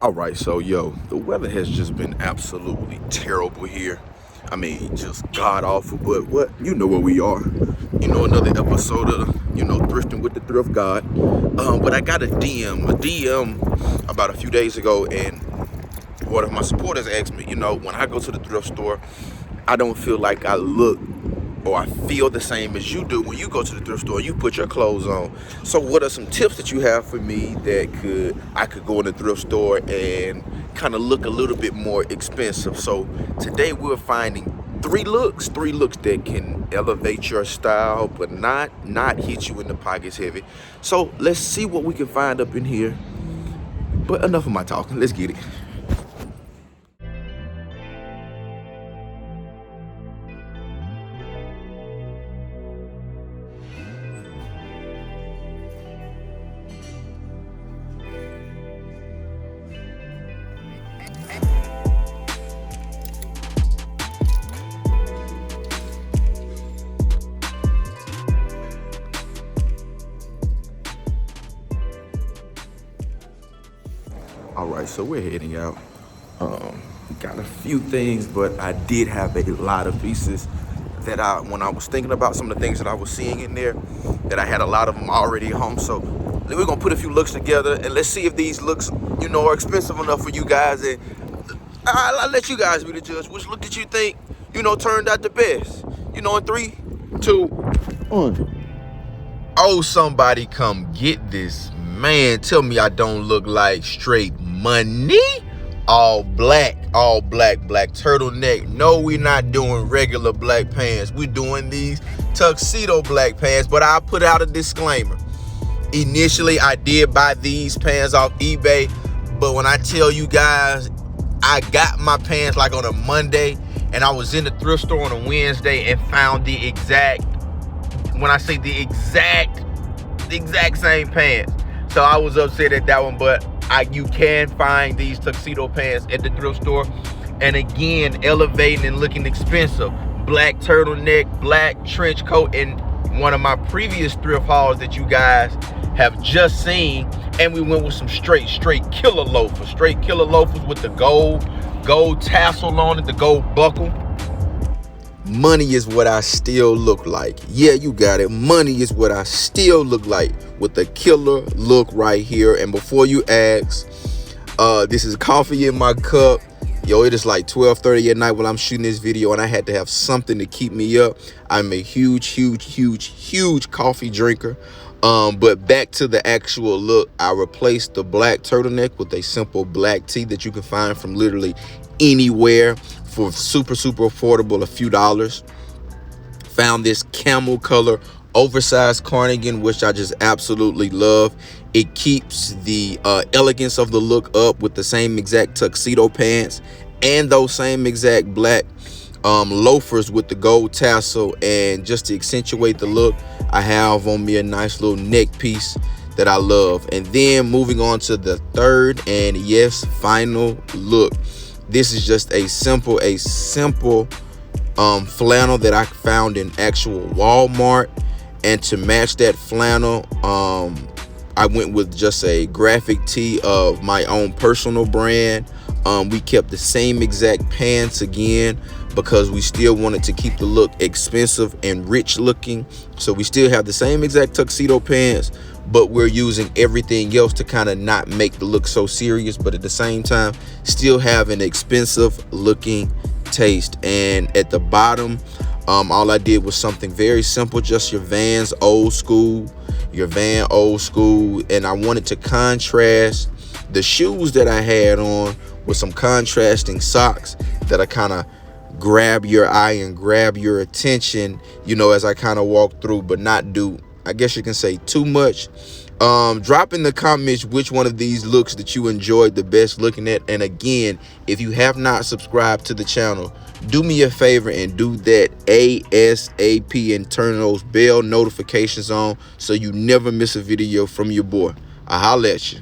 All right, so the weather has just been absolutely terrible here. I mean, just god awful. But you know where we are. Another episode of thrifting with the thrift god. But I got a DM about a few days ago, and one of my supporters asked me, when I go to the thrift store, I don't feel like I look or I feel the same as you do when you go to the thrift store and you put your clothes on. So what are some tips that you have for me that I could go in the thrift store and kind of look a little bit more expensive? So today we're finding three looks that can elevate your style but not hit you in the pockets heavy. So let's see what we can find up in here. But enough of my talking, let's get it. All right, so we're heading out. Got a few things, but I did have a lot of pieces that when I was thinking about some of the things that I was seeing in there, that I had a lot of them already at home. So we're gonna put a few looks together and let's see if these looks, are expensive enough for you guys. And I'll let you guys be the judge. Which look did you think, turned out the best? In 3, 2, 1. Oh, somebody come get this. Man, tell me I don't look like straight money. All black turtleneck. No, we're not doing regular black pants. We're doing these tuxedo black pants, but I'll put out a disclaimer. Initially, I did buy these pants off eBay, but when I tell you guys, I got my pants like on a Monday, and I was in the thrift store on a Wednesday and found the exact, when I say the exact same pants. So I was upset at that one, but you can find these tuxedo pants at the thrift store. And again, elevating and looking expensive. Black turtleneck, black trench coat, and one of my previous thrift hauls that you guys have just seen. And we went with some straight killer loafers. Straight killer loafers with the gold tassel on it, the gold buckle. Money is what I still look like. Yeah, you got it. Money is what I still look like with the killer look right here. And before you ask, this is coffee in my cup. Yo, it is like 12:30 at night when I'm shooting this video, and I had to have something to keep me up. I'm a huge coffee drinker. But back to the actual look, I replaced the black turtleneck with a simple black tee that you can find from literally anywhere for super affordable, a few dollars. Found this camel color oversized cardigan, which I just absolutely love. It keeps the elegance of the look up with the same exact tuxedo pants and those same exact black loafers with the gold tassel. And just to accentuate the look, I have on me a nice little neck piece that I love. And then moving on to the third and yes, final look. This is just a simple flannel that I found in actual Walmart. And to match that flannel, I went with just a graphic tee of my own personal brand. We kept the same exact pants again because we still wanted to keep the look expensive and rich looking. So we still have the same exact tuxedo pants, but we're using everything else to kind of not make the look so serious, but at the same time still have an expensive looking taste. And at the bottom, all I did was something very simple, just your Vans old school, and I wanted to contrast the shoes that I had on with some contrasting socks that I kind of grab your eye and grab your attention, as I kind of walk through, but not do, I guess you can say, too much. Drop in the comments which one of these looks that you enjoyed the best looking at. And again, if you have not subscribed to the channel, do me a favor and do that ASAP and turn those bell notifications on so you never miss a video from your boy. I'll holla at you.